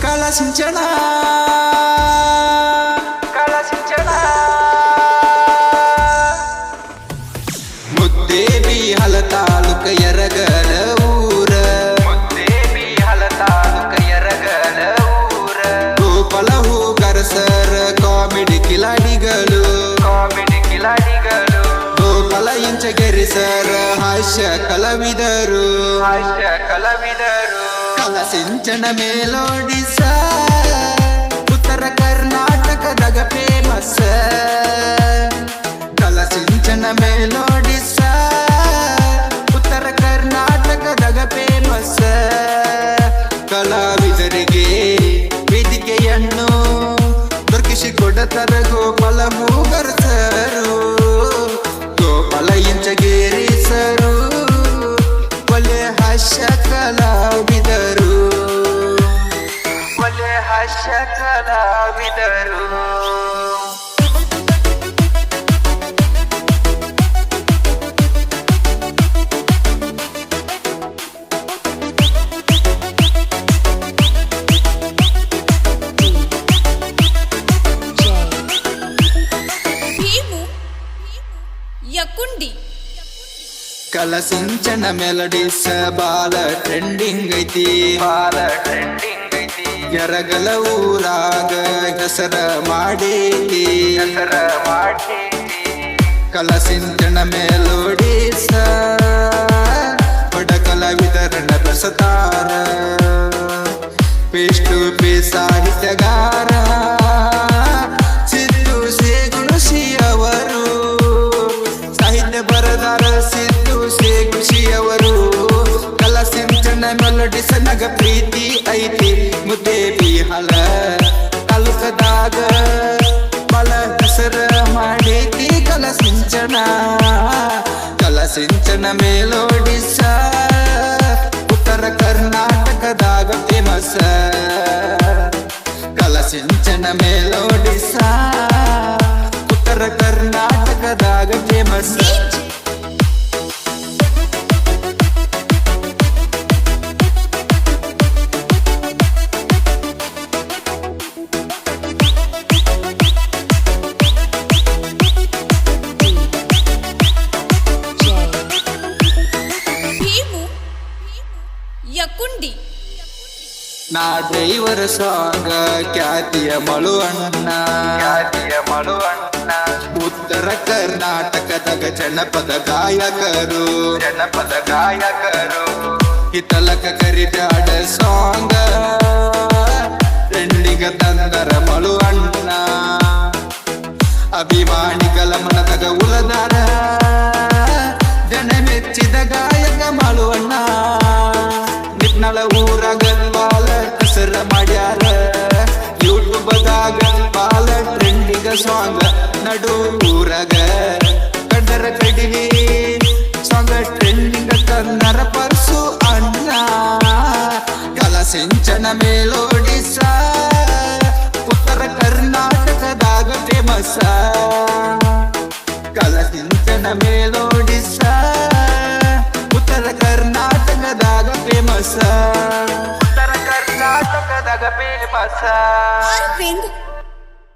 ಕಲಸಿಂಚನ ಮುದ್ದೇಬಿ ಹಲ ತಾಲೂಕ ಯರಗಲ ಊರ ಗೋಪಾಲ ಹೂಗರಸರ ಕಾಮಿಡಿ ಕಿಲಾಡಿಗಳು ಗೋಪಾಲ ಇಂಚಗೆರಿಸರ ಹಾಸ್ಯ ಕಲಾವಿದರು ಕಲಸಿಂಚನ ಮೇಲೋಡಿಸ ಉತ್ತರ ಕರ್ನಾಟಕದಾಗ ಫೇಮಸ್ ಕಲಸಿಂಚನ ಮೇಲೋಡಿಸ ಉತ್ತರ ಕರ್ನಾಟಕದಾಗ ಫೇಮಸ್ ಕಲಾವಿದರಿಗೆ ವೇದಿಕೆಯನ್ನು ದೊರಕಿಸಿಕೊಡತರ ಗೋಪಾಲ ಮೂಗರ್ಸರು ಗೋಪಾಲ ಇಂಚಗೇರಿಸರು ಒಳ್ಳೆ ಹಾಸ್ಯ ಕಲಾವಿದರು ಭೀಮು ಯಕುಂಡಿ ಕಲಸಿಂಚನ ಮೆಲಡಿಸ ಬಾಲ ಟ್ರೆಂಡಿಂಗ್ ಐತಿ ಯರಗಲ ಊರಾಗ ಹೆಸರ ಮಾಡೇತಿ ಕಲಸಿಂಚನ ಮೆಲೋಡಿಸ ಬಡ ಕಲಾವಿದರನ್ನ ಬೆಸತಾರ ಪೇಸ್ಟು ಪೇ ಸಾಹಿತ್ಯಗಾರ ಸಿದ್ದು ಸೇಗುಣಸಿ ಅವರು ಸಾಹಿತ್ಯ ಬರದಾರ ಸಿದ್ದು ಸೇಗುಣಸಿ ಅವರು ಕಲಸಿಂಚನ ಮೆಲೋಡಿಸ ನಗ ಪ್ರೀತಿ ಐತಿ ಮುದ್ದೇಬಿ ಹಲ ತಾಲೂಕದಾಗ ಬಲ ಹೆಸರ ಮಾಡೇತಿ ಕಲಸಿಂಚನ ಮೇಲೋಡಿಸ ಉತ್ತರ ಕರ್ನಾಟಕದಾಗ ಫೇಮಸ್ ಕಲಸಿಂಚನ ಮೇಲೋಡಿಸ ಉತ್ತರ ಕರ್ನಾಟಕದಾಗ ಫೇಮಸ್ ಭೀಮು ಯಕುಂಡಿ ನಾ ಡ್ರೈವರ್ ಸಾಂಗ ಖ್ಯಾತಿಯ ಮಳುವಣ್ಣ ಉತ್ತರ ಕರ್ನಾಟಕದಾಗ ಜನಪದ ಗಾಯಕರು ಹಿತಲಕ ಕರಿಬ್ಯಾಡ ಸಾಂಗ ಟ್ರೆಂಡಿಗ ತಂದರ ಮಳುವಣ್ಣ ಅಭಿಮಾನಿಗಳ ಮನದಾಗ ಉಲದಾರ ಜನ ಮೆಚ್ಚಿದ ಗಾಯಕ ಮಳುವಣ್ಣ ನಿಟ್ನಳ ಊರಾಗ ಬಾಲ ಹೆಸರ ಮಾಡ್ಯಾರ ಯೂಟ್ಯೂಬ್ದಾಗ ಬಾಲ ಟ್ರೆಂಡಿಗ ಸಾಂಗ್ ನಡು ಊರಾಗ ಕಂಡರ ಕಡಿಮೆ ಸಾಂಗ್ ಟ್ರೆಂಡಿಂಗ ಕನ್ನಡ ಪರ್ಸು ಅಣ್ಣ ಕಲಸಿಂಚನ ಮೇಲೋಡಿಸ ಉತ್ತರ ಕರ್ನಾಟಕದಾಗ ಫೇಮಸ್ ಕಲಸಿಂಚನ ಮೇಲೋಡಿಸ ಉತ್ತರ ಕರ್ನಾಟಕದಾಗ ಫೇಮಸ್ ಅರವಿಂದ್